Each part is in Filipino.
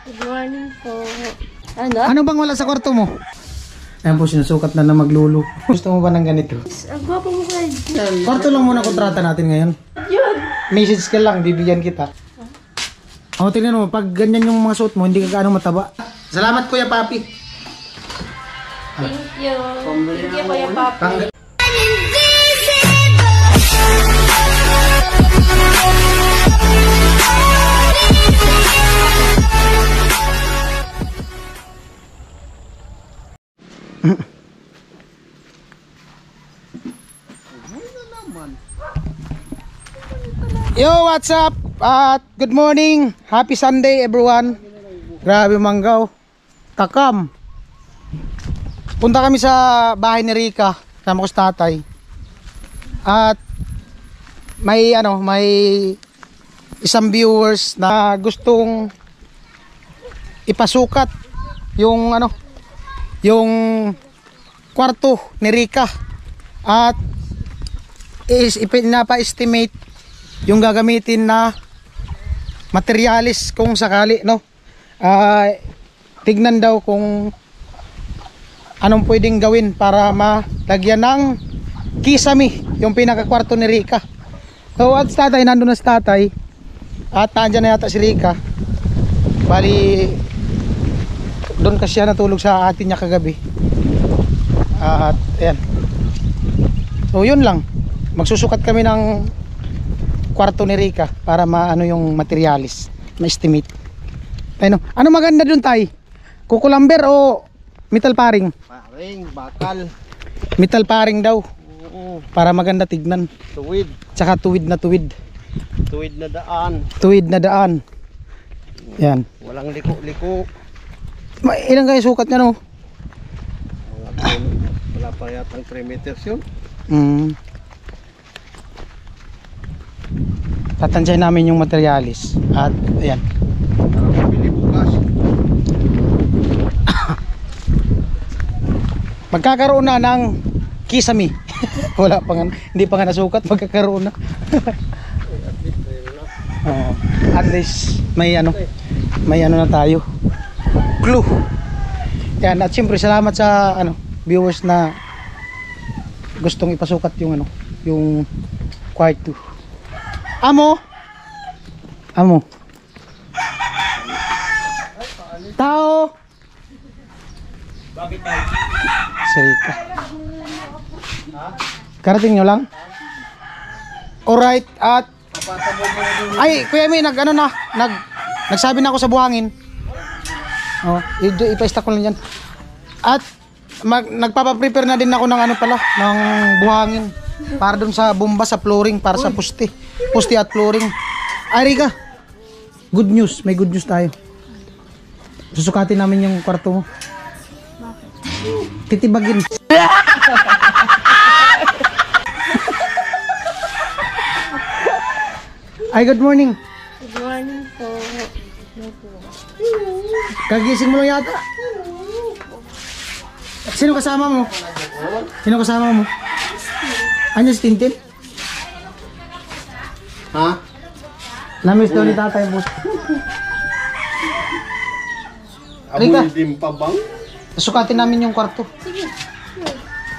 Good morning po. Ano? Ano bang wala sa kwarto mo? Ayan po, sinusukat na maglulo. Gusto mo ba ng ganito? Ang gwapo mo kayo. Kwarto lang muna kontrata natin ngayon. Yun. Message ka lang, bibigyan kita. O, tingnan mo, pag ganyan yung mga suot mo, hindi ka gaano mataba. Salamat, Kuya Papi. Thank you. Thank you, Kuya Papi. Yo, what's up? Good morning. Happy Sunday, everyone. Grabe manggaw. Takam. Punta kami sa bahay ni Rica. Sama ko sa tatay. At may isang viewers na gustong ipasukat yung yung kwarto ni Rica. At pinapa-estimate yung gagamitin na materialis kung sakali, no? Tignan daw kung anong pwedeng gawin para malagyan ng kisame yung pinakakwarto ni Rica. So at tatay, nandun na si tatay. At nandyan na yata si Rica. Bali doon kasi siya natulog sa atin niya kagabi. At ayan. So yun lang. Magsusukat kami ng kwarto ni Rica para maano yung materialis, ma-estimate. Ano maganda dun, tay? Kukulamber o metal paring? Paring, bakal. Metal paring daw. Oo. Para maganda tignan. Tuwid. Tsaka tuwid na tuwid. Tuwid na daan. Tuwid na daan. Yan. Walang liko-liko. Ilan kayo sukat niya, no? Wala pa yatang 3 meters yun. Tatansyahin namin yung materialis. At ayan. Para mabili bukas. Magkakaroon na ng kisame. Wala pa nga, hindi pa nga nasukat, magkakaroon na. At least may na tayo. Clue. Yan, at siyempre salamat sa viewers na gustong ipasukat yung yung kwarto. Amo. Tao. Bakit tayo? Si Rica. Karating nyo lang? Alright, at ay, Kuya May, nagsabi na ako sa buhangin. Oh, ipa-stack ko lang yan. At nagpapa-prepare na din ako ng ng buhangin para dun sa bomba sa flooring, para sa poste at flooring. Ay, Rica, good news, may good news tayo. Susukatin namin yung kwarto mo. Titibagin. Ay, good morning. Good morning po. Kagising mo lang yata. Sino kasama mo? Ano si Tintin? Ha? Namiss daw ni tatay po. Rica, Aboy din pa bang? sukatin namin yung kwarto. Sige.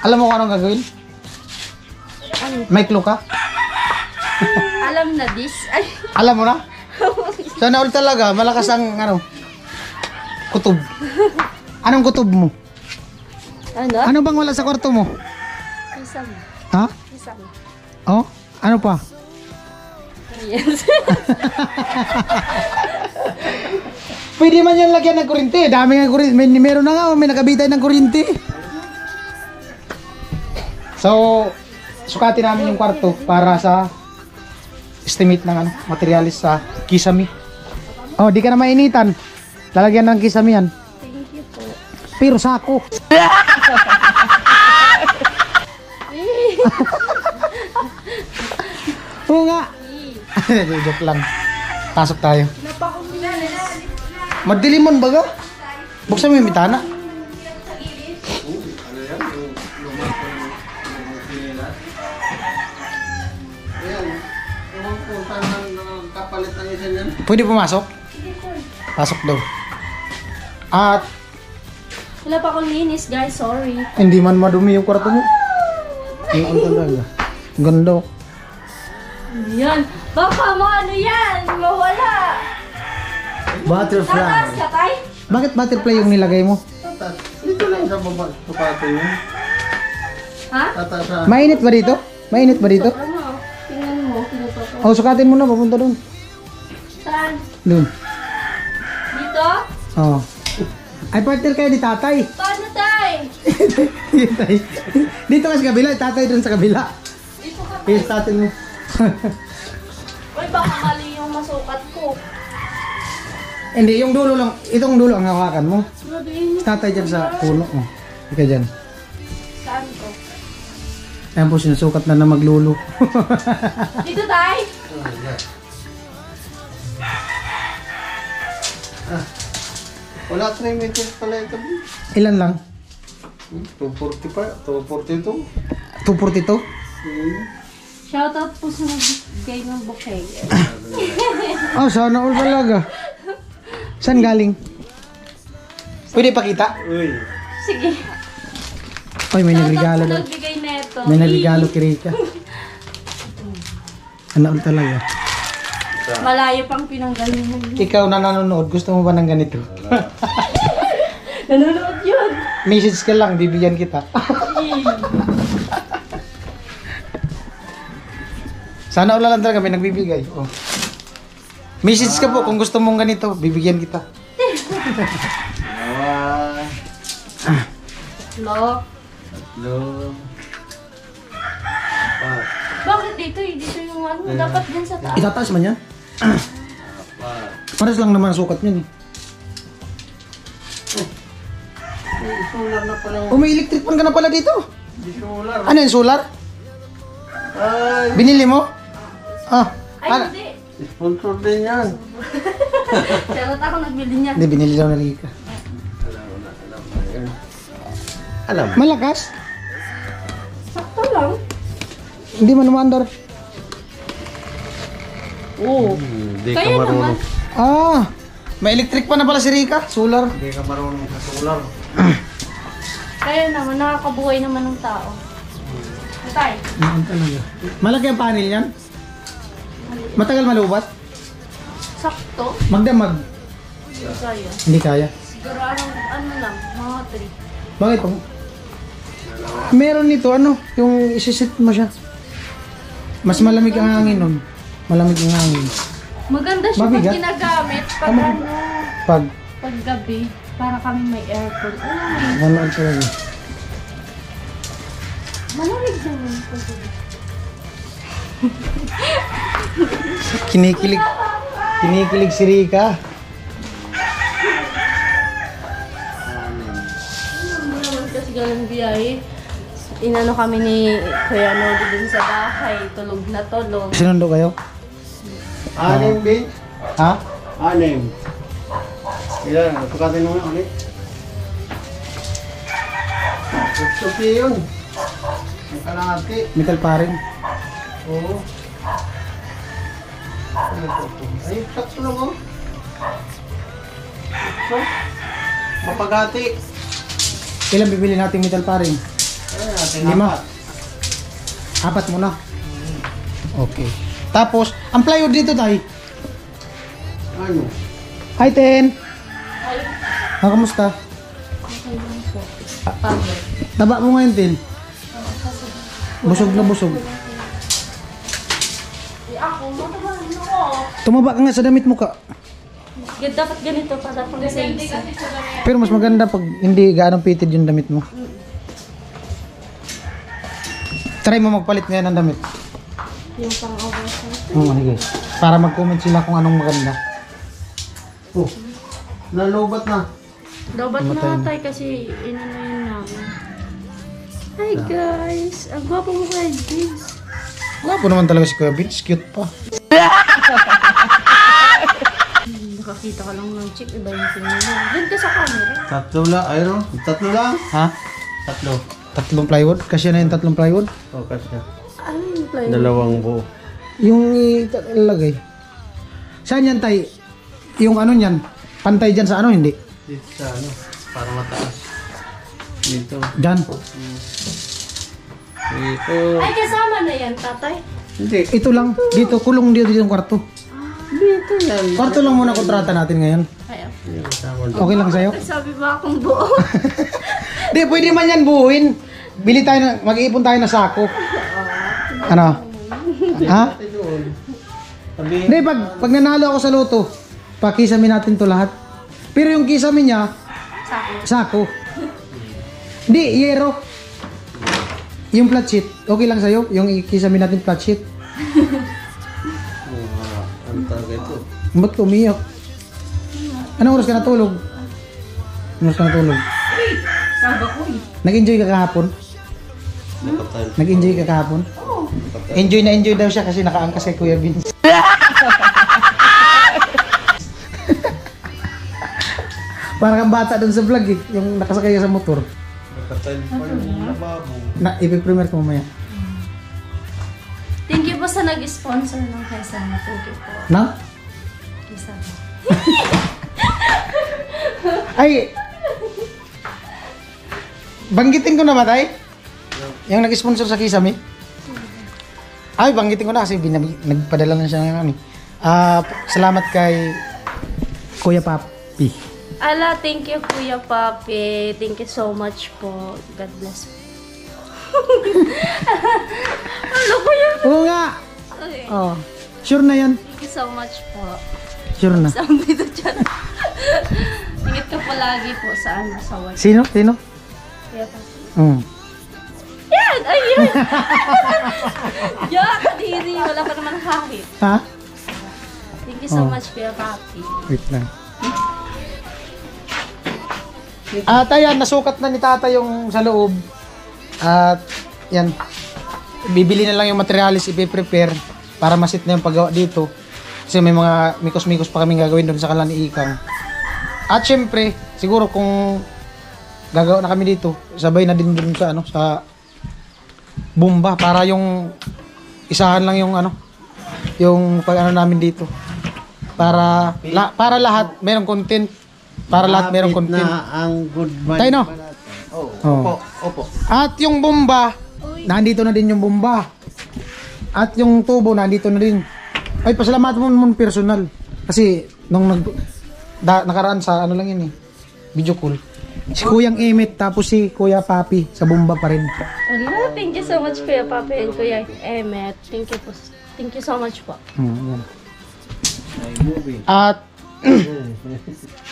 Alam mo kung anong gagawin? May clue ka? Alam na this. Ay. Alam mo na? Sana all talaga, malakas ang kutob. Anong kutob mo? Ano? Ano bang wala sa kwarto mo? Kisame. Ha? Kisame. Oh? Ano pa? Yes. Pwede man yan lagyan ng kuryente. Dami ng kuryente. Meron na nga, may nakabitay ng kuryente. So, sukatin namin yung kwarto para sa estimate ng materialis sa kisame. Oh, di ka na mainitan. Lalagyan ng kisame yan. Thank you po. Pero sako. Oo nga. Joke lang. Pasok tayo. Madilimon baga? Buksan mo yung bitana. Pwede pumasok? Pasok daw. At Wala pa akong linis, guys. Sorry. hindi man madumi yung kwarto mo. Ang talaga. Ang ganda. Yan. Baka ano yan. Mawala. Butterfly. Tatas ka, tay? Bakit butterfly yung nilagay mo? Tatas. Dito lang sa baba. Sapato yun. Ha? Tatas sa... Mainit ba dito? Mainit ba dito? Ano? Tingnan mo. Pinutoto. Oh, sukatin mo na. Papunta doon. Saan? Doon. Dito? Oh. Ay, partner kayo ni tatay. Paano, tay? Dito ka sa kabila. Tatay doon sa kabila. Dito ka. Yes, tatay mo. Uy, baka mali yung masukat ko. Hindi, yung dulo lang. Itong dulo ang hawakan mo. Sabihin mo. Tatay dyan sa puno. Oh. Ika dyan. Saan ko? Ayan po, sinusukat na maglulo. Dito, tay? Wala 3 meters pala ito. Ilan lang? 240 pa. 242. 242? Shoutout po sa nagbigay ng bouquet. Oh, sana all talaga. Saan galing? Pwede pakita? Uy. Sige. Ay, may nagregalo Shoutout daw. sa nagbigay neto. May nagregalo kay Rika. Ano all talaga? Malayo pang pinanggalingan. Ikaw na nanonood, gusto mo ba ng ganito? Nanonood yun. Message ka lang, bibigyan kita. Sana wala lang talaga, may nagbibigay. Oh. Message ka po kung gusto mong ganito, bibigyan kita. Dalawa. Lo. Tatlo. Apat. Bakit dito? Dito yung ano. Dapat din sa taas. Itataas man yan? Apat. Pares lang naman ang sukat niyan eh. May solar na pala. Oh, may electric pan ka na pala dito. May solar. Ano yung solar? Ay. Binili mo? Ah, Ay, ano? hindi. Sponsor din yan. Charot ako nagbili niya. Hindi, binili daw na Rika. Alam na yan. Alam. Malakas? Sakto lang. Hindi man umandar. Oo. Hindi ka Kaya naman. marunong. Ah, may electric pa na pala si Rika. Solar. Hindi ka marunong sa solar. Kaya naman. Nakakabuhay naman ng tao. Tay. Ano talaga? Malaki ang panel yan? Matagal malubat? Sakto. Magdamag? Hindi kaya. Hindi kaya. Siguro ano lang. Mga 3. Bakit? Meron nito, ano, yung isisit mo siya. Mas malamig ang hangin nun. Malamig ang hangin. Maganda siya pag Mabigat? ginagamit. Pag Tama. ano. Pag, Pag gabi. Para kami may aircon. gano'n talaga. Malamig naman. Pag gabi. Kinikilig. Kinikilig si Rika. Ano naman kasi ganun biyahe. Inano kami ni Kuya Nodi dun sa bahay. Tulog na tulog. Sinundo kayo? Anim, bin? Ha? Anim. Ilan? Tukatin mo nga ulit. Supi yun. Ang kalahati. Metal pa rin. Oo. Ay, sakto lang oh. Sakto. Mapagati. Ilan bibili natin metal pa rin? Ay, natin 5. 4 muna. Okay. Tapos, ang plywood dito tayo. Ano? Hi, Ten. Ah, kamusta? Pagod. Taba mo ngayon, Ten. Busog na busog. Ako, matabahan ako. Tumaba ka nga sa damit mo ka. Dapat ganito para pang sexy. Pero mas maganda pag hindi gaano fitted yung damit mo. Try mo magpalit ngayon ng damit. Yung pang oversize. Oo, sige. Para mag-comment sila kung anong maganda. Oh, nalubat na. Dapat Mamatay na tayo kasi inano yun namin. Hi guys! Ang gwapo mo kay Vince. Wala po naman talaga si Kuya Vince. Cute pa. Nakakita ka lang ng chick, iba yung tingin mo. Doon ka sa camera. Tatlo lang. Ayun, tatlo lang. Ha? Tatlo. 3 plywood? Kasi na yung 3 plywood? Oh, kasi. Ano yung play? Dalawang buo. Yung ilalagay. Saan yan tay? Yung ano niyan? Pantay dyan sa ano? Hindi. Dito sa ano, parang mataas. Dito. Diyan. Dito. Ay, kasama na yan, tatay. Hindi. Ito lang. Dito, kulong dito yung kwarto. Dito yan. Kwarto lang muna kontrata natin ngayon. Ay, Yung kasama doon. Okay lang sa'yo? ay, sabi ba akong buo? Di, pwede man yan buuin. Bili tayo na, mag-iipon tayo na sako. Ano? Ha? Ate doon. Sabihin. Hindi, pag nanalo ako sa loto, pakisamin natin to lahat. Pero yung kisame niya, sako. Hindi, yero. Yung flat sheet, okay lang sa'yo? Yung ikisamin natin flat sheet. Ang tawag ito. Ba't ka umiyak? Anong oras ka natulog? Anong oras ka natulog? Sabi ko eh. Nag-enjoy ka kahapon? Nakapal. Nag-enjoy ka kahapon? Enjoy na enjoy daw siya kasi nakaangkas kay Kuya Vince. Parang kang bata dun sa vlog eh, yung nakasakay sa motor. Nakapal pa yung lababo. Na, ipiprimer ko mamaya. Thank you po sa nag-sponsor ng Kesama. Thank you po. Na? Kesama. Ay! Banggitin ko na ba tay? Yung nag-sponsor sa Kisame? Ay, banggitin ko na kasi nagpadala na siya ng ano. Salamat kay Kuya Papi. Ala, thank you Kuya Papi. Thank you so much po. God bless po. Ano ko yun? Oo nga! Okay. Oh, sure na yan. Thank you so much po. Sure na. Sabi dito dyan. Ingit ka palagi po sa ano, sa work. Sino? Sino? Kuya Papi. Yan! Ay, yan! Yan! Kadiri! Wala pa naman kahit. Ha? Thank you so Oh. much, Kuya Papi. Wait lang. At ayan, nasukat na ni tata yung sa loob. At yan, bibili na lang yung materialis, ipiprepare para masit na yung paggawa dito. Kasi may mga mikos-mikos pa kaming gagawin doon sa kalan ni Ikang. At syempre, siguro kung gagawa na kami dito, sabay na din doon sa ano, sa bomba para yung isahan lang yung ano, yung pag ano namin dito. Para lahat merong content. Para lahat merong Kapit content. na ang good mind. Tayo, no? Oh, Oh. opo, opo. At yung bomba, nandito na din yung bomba. At yung tubo, nandito na din. Ay, pasalamatan mo naman personal. Kasi, nung nakaraan sa ano lang yun eh, video call. Si Kuyang Emmet, tapos si Kuya Papi, sa bomba pa rin. Ala, thank you so much, Kuya Papi and Kuya Emmet. Thank you po. Thank you so much po. Yan. May movie. At,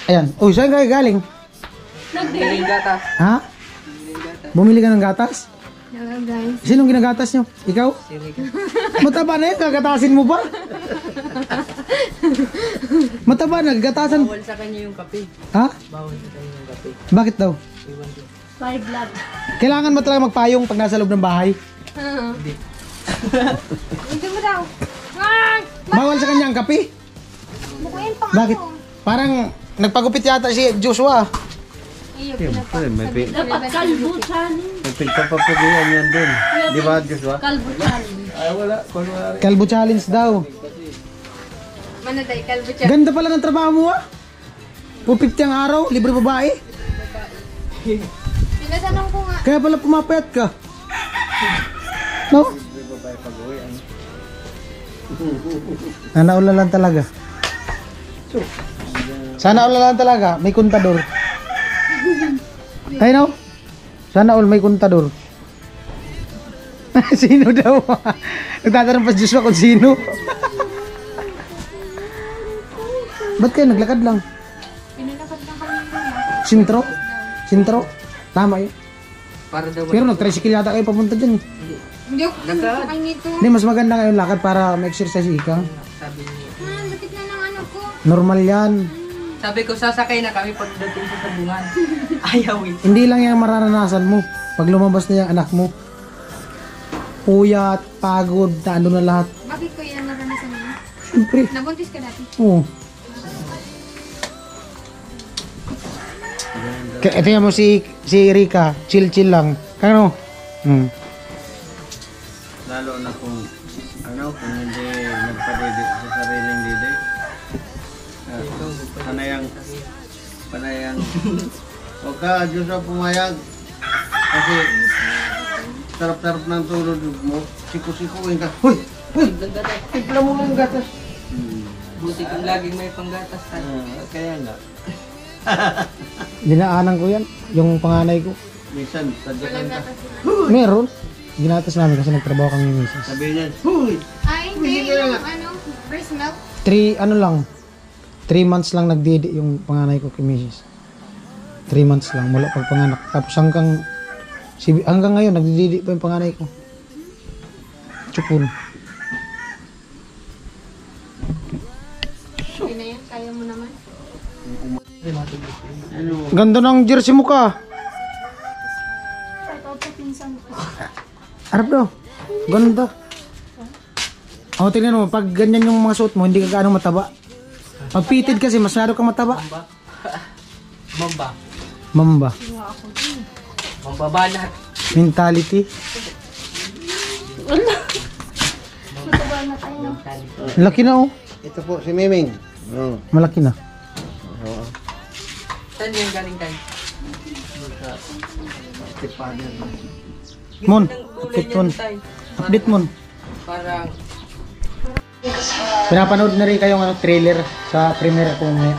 ayan. Oh, saan kayo galing? Nag-dating. Ha? Bumili ka ng gatas? Hello, guys. Sinong ginagatas nyo? Ikaw? Mataba na yun, gagatasin mo ba? Mataba na, gagatasan. Bawal sa kanya yung kape. Ha? Bawal sa kanya yung kape. Bakit daw? Iwan ko. Bye, vlog. Kailangan ba talaga magpayong pag nasa loob ng bahay? Ito mo daw. Bawal sa kanya ang kape? Bakit? Parang nagpagupit yata si Joshua. Siyempre, may Dapat kalbo challenge. pagpapapugian yan din. Di ba, Joshua? Kalbo challenge. Ay, wala. Kunwari. Kalbo challenge daw. Manaday, kalbo siya. Ganda pala ng trabaho mo ah. 250 ang araw, libre babae. Tinatanong ko nga. Kaya pala pumapayat ka. No? Sana lang talaga. Sana lang talaga, may kontador. Ay no? Sana all may kontador. Sino daw? Nagtatanong pa si Joshua kung sino. Ba't kayo naglakad lang? Pinalakad lang kami nila. Sintro? Sintro? Tama yun. Para daw Pero nag-tricycle yata kayo papunta dyan eh. Hindi ako sakay nito. Hindi, mas maganda ngayon lakad para ma-exercise ika. sabi niya. Batik na ng ano ko. Normal yan. Sabi ko, sasakay na kami pagdating sa sabungan. Ayaw eh. Hindi lang yan mararanasan mo. Pag lumabas na yung anak mo. Puyat, pagod, na ano na lahat. Bakit ko yan naranasan mo? Siyempre. Nabuntis ka dati. Oo. Tingnan mo si Rika, chill lang. Kano? Lalo na kung hindi nagpa-ready sa sariling dede. Sanayang Panayang. Huwag ka, Diyos ang pumayag. Kasi, sarap-sarap ng tulog mo. Siku-sikuin ka. Huy! Huy! Tigla mo ng gatas. Buti kung laging may panggatas tayo. Kaya nga. Dinaanan ko yan, yung panganay ko. Minsan, sadyakan ka. Meron. Ginatas namin kasi nagtrabaho kami ni Mrs. Sabihin niya, huy! Ay, hindi yung breast milk. 3 months lang nagdidi yung panganay ko kay Mrs. 3 months lang mula pagpanganak. Tapos hanggang ngayon nagdididi pa yung panganay ko. Tsukul. Hindi na yan, kaya mo naman. Ano? Ganda ng jersey mo ka. Ito po pinsan ko. Arap daw. Ganda. O, tingnan mo, pag ganyan yung mga suot mo, hindi ka gaano mataba. Pag fitted kasi, mas lalo kang mataba. Mamba. Mamba. Mambabanat. Mentality. Mataba na tayo. Laki na oh. Ito po, si Miming. Oh. Malaki na. Saan yung galing tayo? Tipader. Mon, Ganda ng kulay update niya mon. tayo. Update mon. Parang Pinapanood na rin kayong trailer sa premiere ko ngayon.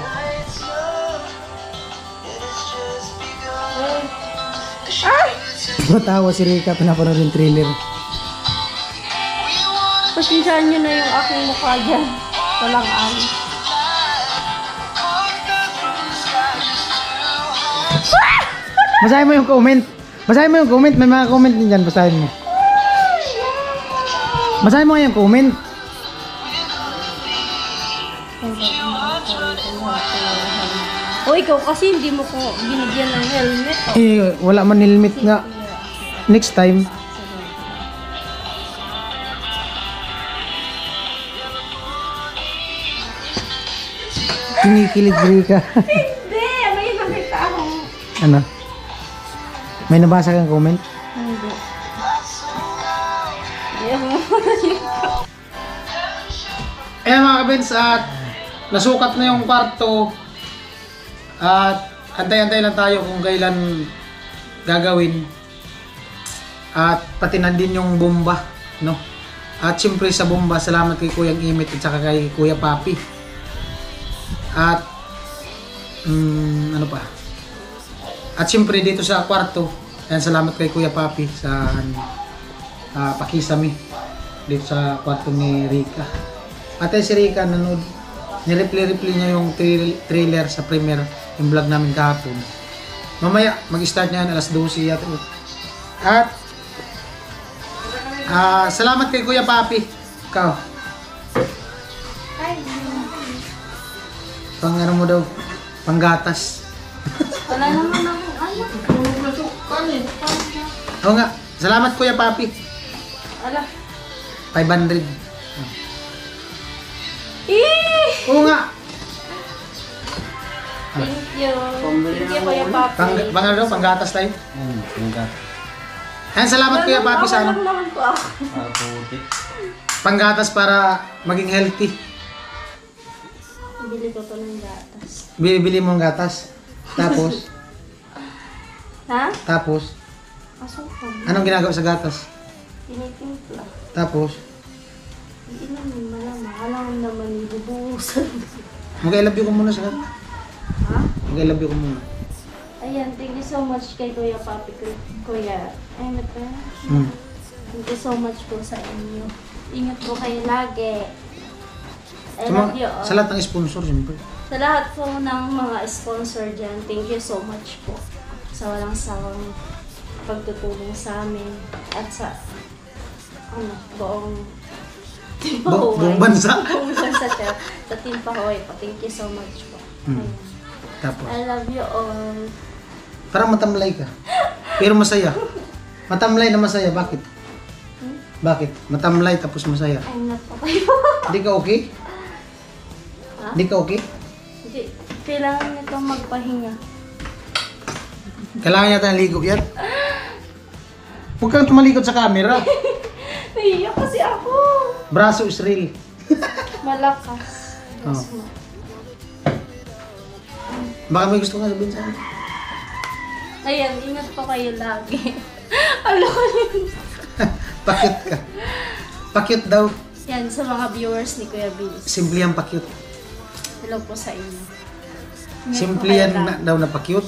Matawa si Rika, pinapanood yung trailer. Pasensyahan nyo na yung aking mukha dyan. Walang ani. Basahin mo yung comment. Basahin mo yung comment. May mga comment din dyan. Basahin mo. Basahin mo yung comment. O ikaw kasi hindi mo ko binigyan ng helmet. Oh. Eh, wala man helmet nga. Next time. Kinikilig Rika. Hindi! May nakita akong... Ano? May nabasa kang comment? Hindi. Ayaw mo. Ayan mga kabins, at nasukat na yung kwarto at antay-antay lang tayo kung kailan gagawin at pati nandin yung bomba, no? At siyempre sa bomba, salamat kay Kuyang Imit at saka kay Kuya Papi at ano pa, at siyempre dito sa kwarto, ayan, salamat kay Kuya Papi sa pakisami dito sa kwarto ni Rika. Ate si Rika nanood, ni-reply niya yung trailer sa premiere, yung vlog namin kahapon. Mamaya, mag-start niya alas 12 yata. At salamat kay Kuya Papi. Ikaw. Pang ano mo daw? Panggatas. Wala naman akong ano. Oo nga. Salamat Kuya Papi. Ala. 500. Oo nga. Thank you. Thank you, Kuya Papi. Pang ano daw? Panggatas tayo. Panggat. Ayan, salamat Kuya Papi sa ano. Wala naman po ako. Puti. Panggatas para maging healthy. Bili ko to ng gatas. Bibili mo ng gatas. Tapos, Ha? tapos, Asukal. anong ginagawa sa gatas? Tinitimpla. Tapos, Hindi naman malamang. Alam naman ibubuhusan. mag-I love you ko muna sa gatas. Ha? Mag-I love you ko muna. Ayan, thank you so much kay Kuya Papi. Kuya, ano pa? Thank you so much po sa inyo. Ingat po kayo lagi. I love you all. Sa lahat ng sponsor, siyempre. Sa lahat po ng mga sponsor dyan, thank you so much po sa walang sawang pagtutulong sa amin at sa buong Team Buong bansa. Buong bansa siya. Sa Team Pahoy po. Thank you so much po. Ayan. Tapos, I love you all. parang matamlay ka. Pero masaya. Matamlay na masaya. Bakit? Bakit? Matamlay tapos masaya. I'm not okay. Hindi ka okay? Ha? Hindi ka okay? Hindi. Kailangan nitong magpahinga. Kailangan yata ng ligo yan. Huwag kang tumalikod sa camera. Naiiyak kasi ako. Braso is real. Malakas. Oh. Mas Baka may gusto nga sabihin sa akin. Ayan, ingat po kayo lagi. Alam ko yun. Pakyut ka. Pakyut daw. Yan, sa mga viewers ni Kuya Vince. Simple yan pakyut. Hello po sa inyo. Ingat po Simple kayo yan lagi. na, daw na pakyut.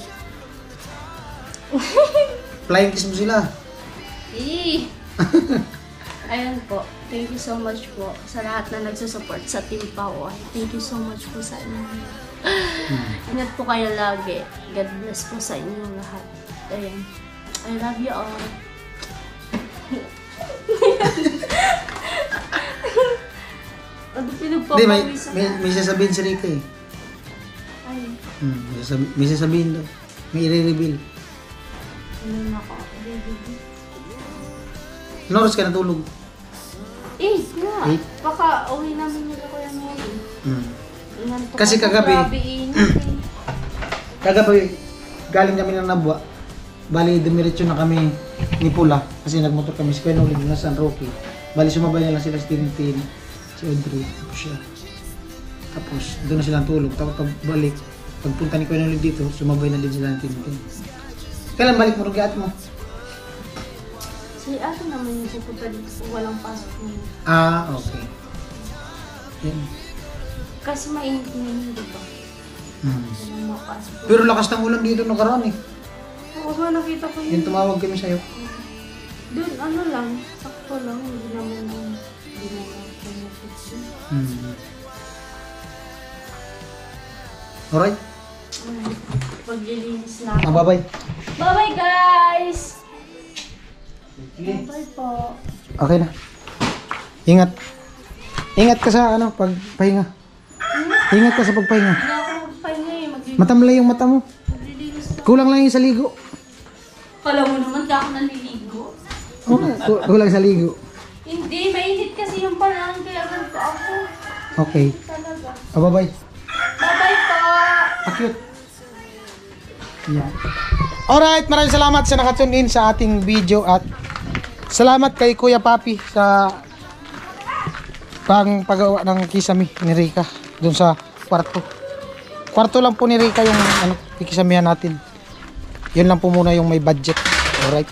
Flying kiss mo sila. Eh. Ayan po. Thank you so much po sa lahat na nagsusupport sa Team Paway. Thank you so much po sa inyo. Ingat po kayo lagi. God bless po sa inyong lahat. Ayan. I love you all. Ano Hindi, pinagpapawisan may sasabihin si Rika eh. Ay, May sasabihin daw. May i-reveal. ano na ako. Anong oras ka natulog? Nga. Eh? Baka uwi namin nila Kuya Noli. Inantok Kasi ako, kagabi- grabe init eh. Kagabi, galing kami ng Nabwa. Bali, dumiretso na kami ni Pula. Kasi nagmotor kami si Kuya Noli na San Roque. Bali, sumabay na lang sila si Tintin, si Audrey, tapos siya. Tapos, doon na silang tulog. Tapos pagbalik, pagpunta ni Kuya Noli dito, sumabay na din sila ng Tintin. Kailan balik mo rugyat mo? Si ate naman yung pupunta dito kung walang pasok ngayon. Okay. Yan. Kasi mainit na yun, di ba? Walang mapasok. Pero lakas ng ulan dito nakaraan eh. Oo nga, nakita ko yun. Yung tumawag kami sa'yo. Doon, ano lang, sakto lang. Hindi naman pinapit. Alright. Paglilinis na ako. Bye-bye. Bye-bye, guys! Bye po. Okay na. Ingat. Ingat ka sa pagpahinga. Ingat ka sa pagpahinga. Hindi ako magpahinga eh. Matamlay yung mata mo. Maglilinis na. Kulang lang yung sa ligo. Kala mo naman ka ako naliligo. Kulang sa ligo. Hindi, mainit kasi yung panahon kaya ganito ako. Okay. Talaga. Bye-bye. Bye-bye po! Cute. Yan. Alright, maraming salamat sa nakatune in sa ating video at salamat kay Kuya Papi sa pagawa ng kisame ni Rika dun sa kwarto. Kwarto lang po ni Rika yung ikisamihan natin. Yun lang po muna yung may budget. Alright.